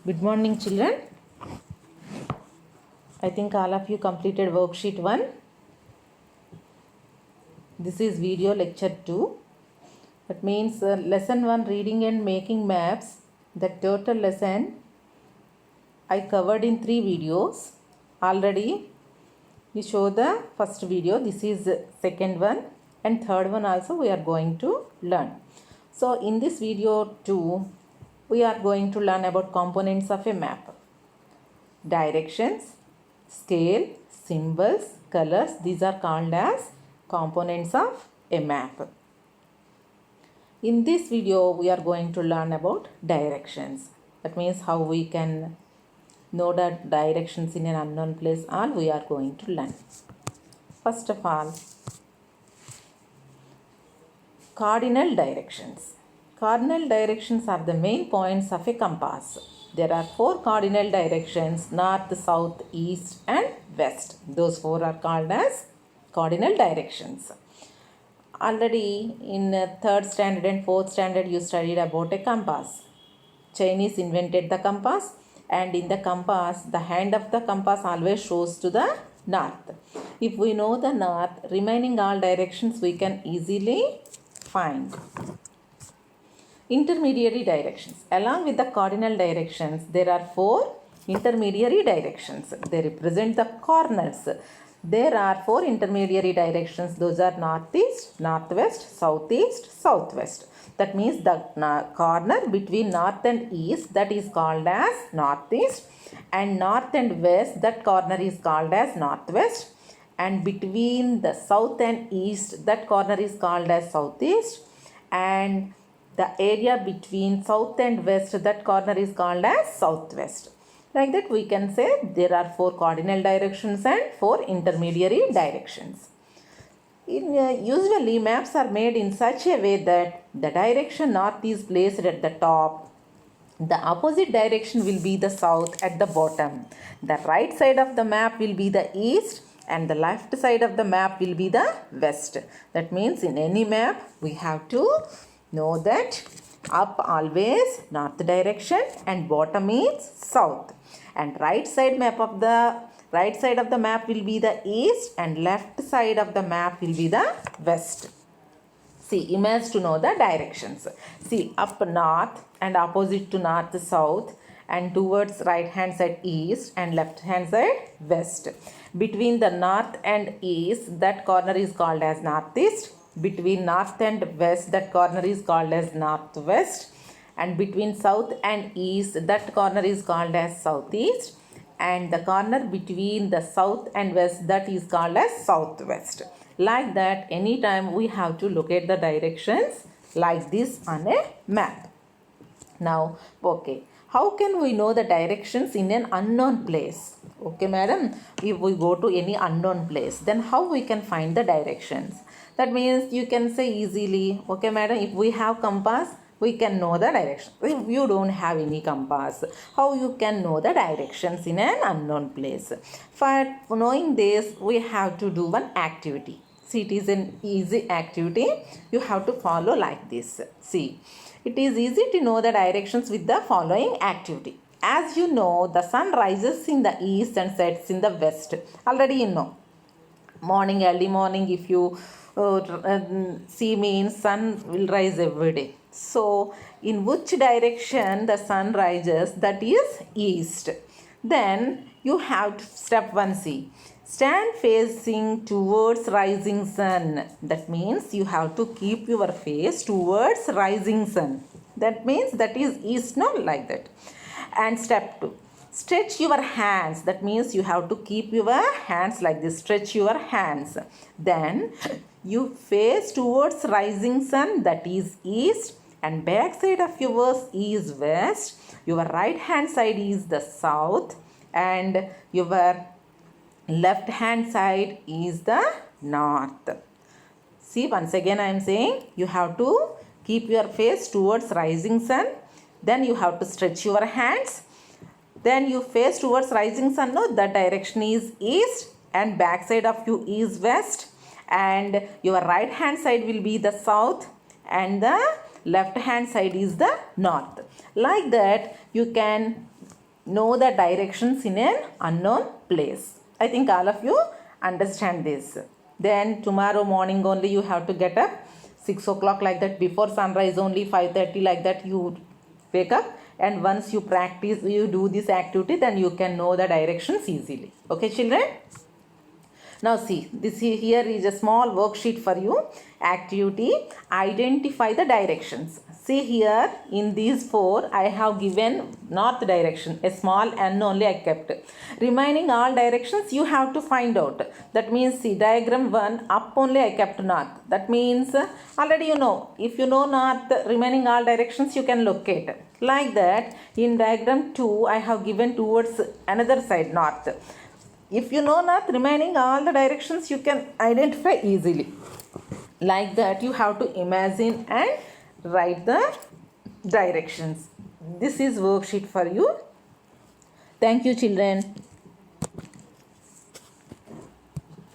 Good morning, children. I think all of you completed worksheet 1. This is video lecture 2. That means lesson 1, reading and making maps. The total lesson I covered in 3 videos. Already we show the first video. This is second one, and third one also we are going to learn. So in this video 2, we are going to learn about components of a map. Directions, scale, symbols, colors, these are called as components of a map. In this video, we are going to learn about directions. That means how we can know the directions in an unknown place. All we are going to learn. First of all, cardinal directions. Cardinal directions are the main points of a compass. There are 4 cardinal directions: north, south, east and west. Those 4 are called as cardinal directions. Already in 3rd standard and 4th standard you studied about a compass. Chinese invented the compass, and in the compass the hand of the compass always shows to the north. If we know the north, remaining all directions we can easily find. Intermediary directions. Along with the cardinal directions, there are 4 intermediary directions. They represent the corners. There are 4 intermediary directions. Those are northeast, northwest, southeast, southwest. That means the corner between north and east, that is called as northeast, and north and west, that corner is called as northwest, and between the south and east, that corner is called as southeast, and the area between south and west, that corner is called as southwest. Like that we can say there are 4 cardinal directions and 4 intermediary directions. Usually maps are made in such a way that the direction north is placed at the top. The opposite direction will be the south at the bottom. The right side of the map will be the east, and the left side of the map will be the west. That means in any map we have to know that up always north direction and bottom is south, and right side of the map will be the east, and left side of the map will be the west. See, image to know the directions. See, up north and opposite to north south, and towards right hand side east and left hand side west. Between the north and east, that corner is called as northeast. Between north and west, that corner is called as northwest, and between south and east, that corner is called as southeast, and the corner between the south and west, that is called as southwest. Like that, anytime we have to locate the directions like this on a map. Now, okay, how can we know the directions in an unknown place? Okay, madam, if we go to any unknown place, then how we can find the directions? That means you can say easily, okay madam, if we have compass, we can know the direction. If you don't have any compass, how you can know the directions in an unknown place? For knowing this, we have to do one activity. See, it is an easy activity. You have to follow like this. See, it is easy to know the directions with the following activity. As you know, the sun rises in the east and sets in the west. Already you know. Morning, early morning, if you see means sun will rise every day. So, in which direction the sun rises, that is east. Then you have to step 1 see. Stand facing towards rising sun. That means you have to keep your face towards rising sun. That means that is east, not like that. And step 2. Stretch your hands. That means you have to keep your hands like this. Stretch your hands. Then you face towards rising sun, that is east, and back side of yours is west. Your right hand side is the south, and your left hand side is the north. See, once again I am saying you have to keep your face towards rising sun. Then you have to stretch your hands. Then you face towards rising sun, no, the direction is east, and back side of you is west, and your right hand side will be the south, and the left hand side is the north. Like that you can know the directions in an unknown place. I think all of you understand this. Then tomorrow morning only you have to get up 6 o'clock like that, before sunrise only, 5:30 like that you wake up, and once you practice, you do this activity, then you can know the directions easily. Okay children? Now see, here is a small worksheet for you. Activity, identify the directions. See here, in these four, I have given north direction. A small N only I kept. Remaining all directions you have to find out. That means, see, diagram 1, up only I kept north. That means, already you know. If you know north, remaining all directions you can locate. Like that, in diagram 2, I have given towards another side, north. If you know north, remaining all the directions you can identify easily. Like that, you have to imagine and write the directions. This is worksheet for you. Thank you children.